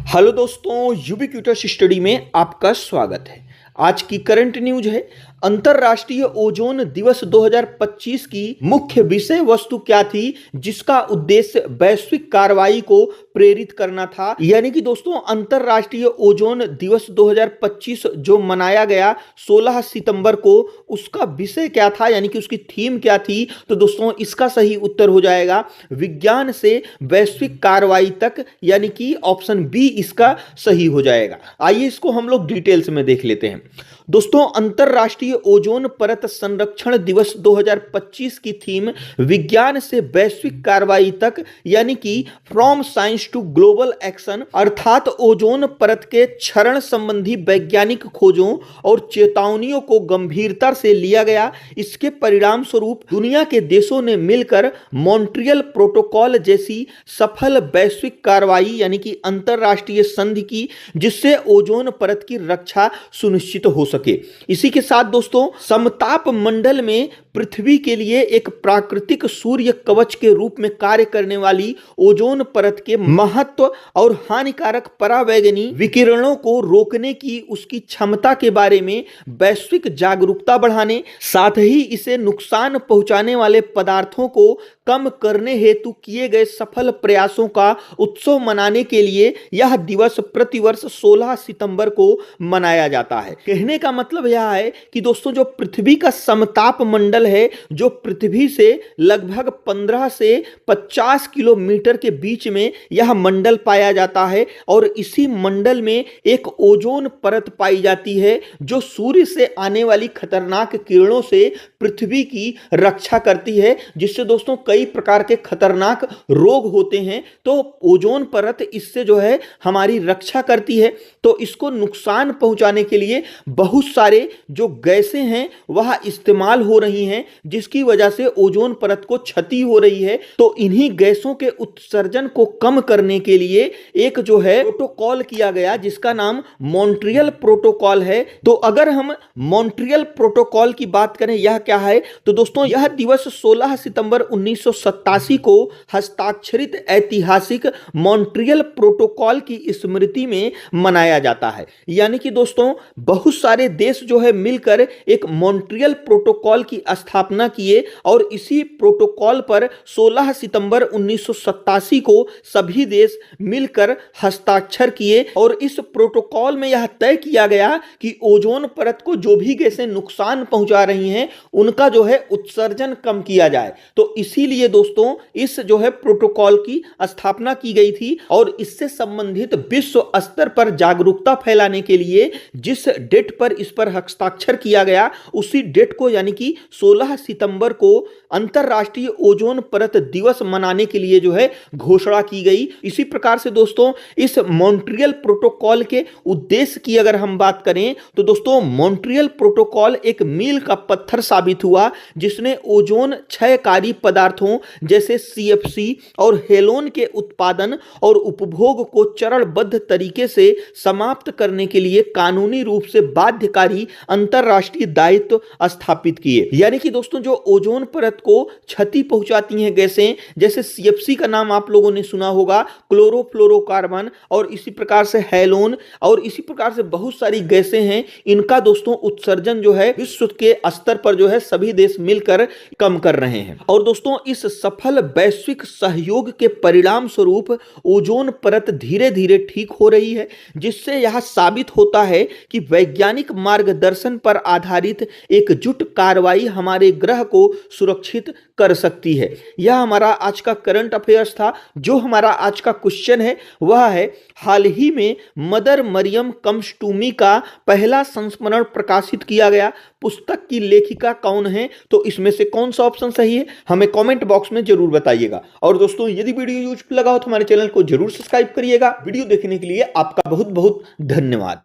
Hello दोस्तों, ubiquitous study में आपका स्वागत है। आज की करंट न्यूज है अंतरराष्ट्रीय ओजोन दिवस 2025 की मुख्य विषय वस्तु क्या थी, जिसका उद्देश्य वैश्विक कार्रवाई को प्रेरित करना था। यानी कि दोस्तों अंतरराष्ट्रीय ओजोन दिवस 2025 जो मनाया गया 16 सितंबर को, उसका विषय क्या था, यानी कि उसकी थीम क्या थी। तो दोस्तों इसका सही उत्तर हो जाएगा विज्ञान से वैश्विक कार्रवाई तक, यानी कि ऑप्शन बी इसका सही हो जाएगा। आइए इसको हम लोग डिटेल्स में देख लेते हैं। दोस्तों अंतरराष्ट्रीय ओजोन परत संरक्षण दिवस 2025 की थीम विज्ञान से वैश्विक कार्रवाई तक, यानी कि from science to global action, अर्थात ओजोन परत के क्षरण संबंधी वैज्ञानिक खोजों और चेतावनियों को गंभीरता से लिया गया। इसके परिणाम स्वरूप दुनिया के देशों ने मिलकर मॉन्ट्रियल प्रोटोकॉल जैसी सफल वैश्विक कार्रवाई यानी कि अंतरराष्ट्रीय संधि की, जिससे ओजोन परत की रक्षा सुनिश्चित हो सके। इसी के साथ दोस्तों समताप मंडल में पृथ्वी के लिए एक प्राकृतिक सूर्य कवच के रूप में कार्य करने वाली ओजोन परत के महत्व और हानिकारक परावैंगनी विकिरणों को रोकने की उसकी क्षमता के बारे में वैश्विक जागरूकता बढ़ाने, साथ ही इसे नुकसान पहुंचाने वाले पदार्थों को कम करने हेतु किए गए सफल प्रयासों का उत्सव मनाने के लिए यह दिवस प्रतिवर्ष 16 सितंबर को मनाया जाता है। कहने का मतलब यह है कि दोस्तों जो पृथ्वी का समताप मंडल है, जो पृथ्वी से लगभग 15 से 50 किलोमीटर के बीच में यह मंडल पाया जाता है, और इसी मंडल में एक ओजोन परत पाई जाती है जो सूर्य से आने वाली खतरनाक किरणों से पृथ्वी की रक्षा करती है, जिससे दोस्तों कई प्रकार के खतरनाक रोग होते हैं। तो ओजोन परत इससे जो है हमारी रक्षा करती है। तो इसको नुकसान पहुंचाने के लिए बहुत सारे जो गैसें हैं वह इस्तेमाल हो रही हैं, जिसकी वजह से ओजोन परत को क्षति हो रही है। तो इन्हीं गैसों के उत्सर्जन को कम करने के लिए एक जो है प्रोटोकॉल किया गया, जिसका नाम मॉन्ट्रियल प्रोटोकॉल है। तो अगर हम मॉन्ट्रियल प्रोटोकॉल की बात करें, यह क्या है, तो दोस्तों यह दिवस 16 सितंबर 1987 को हस्ताक्षरित ऐतिहासिक मॉन्ट्रियल प्रोटोकॉल की स्मृति में मनाया जाता है। यानी कि दोस्तों बहुत सारे देश जो है मिलकर एक मॉन्ट्रियल प्रोटोकॉल की स्थापना किए, और इसी प्रोटोकॉल पर 16 सितंबर 1987 को सभी देश मिलकर हस्ताक्षर किए, और इस प्रोटोकॉल में यह तय किया गया कि ओजोन परत को जो भी गैसें नुकसान पहुंचा रही हैं उनका जो है उत्सर्जन कम किया जाए। तो इसीलिए दोस्तों इस जो है प्रोटोकॉल की स्थापना की गई थी, और इससे संबंधित विश्व स्तर पर जागरूकता फैलाने के लिए जिस डेट पर इस पर हस्ताक्षर किया गया, उसी डेट को यानी कि 16 सितंबर को अंतरराष्ट्रीय ओजोन परत दिवस मनाने के लिए जो है घोषणा की गई। इसी प्रकार से दोस्तों इस मॉन्ट्रियल प्रोटोकॉल के उद्देश्य की अगर हम बात करें, तो दोस्तों मॉन्ट्रियल प्रोटोकॉल एक मील का पत्थर साबित हुआ, जिसने ओजोन क्षयकारी पदार्थों जैसे सीएफसी और हेलोन के उत्पादन और उपभोग को चरणबद्ध तरीके से समाप्त करने के लिए कानूनी रूप से बाध्यकारी अंतरराष्ट्रीय दायित्व स्थापित किए। यानी कि दोस्तों जो ओजोन परत को क्षति पहुंचाती हैं गैसें, जैसे सीएफसी का नाम आप लोगों ने सुना होगा, क्लोरोफ्लोरोकार्बन, और इसी प्रकार से हेलोन, और इसी प्रकार से बहुत सारी गैसें हैं, इनका दोस्तों उत्सर्जन जो है विश्व के स्तर पर जो है सभी देश मिलकर कम कर रहे हैं। और दोस्तों इस सफल वैश्विक सहयोग के परिणाम स्वरूप ओजोन परत धीरे धीरे ठीक हो रही है, जिससे यह साबित होता है कि वैज्ञानिक मार्गदर्शन पर आधारित एकजुट कार्रवाई हमारे ग्रह को सुरक्षित कर सकती है। यह हमारा आज का करंट अफेयर्स था। जो हमारा आज का क्वेश्चन है वह है, हाल ही में Mother Mariam comes to me का पहला संस्मरण प्रकाशित किया गया, पुस्तक की लेखिका कौन है? तो इसमें से कौन सा ऑप्शन सही है, हमें कमेंट बॉक्स में जरूर बताइएगा। और दोस्तों यदि वीडियो यूजफुल लगा हो तो हमारे चैनल को जरूर सब्सक्राइब करिएगा। वीडियो देखने के लिए आपका बहुत बहुत धन्यवाद।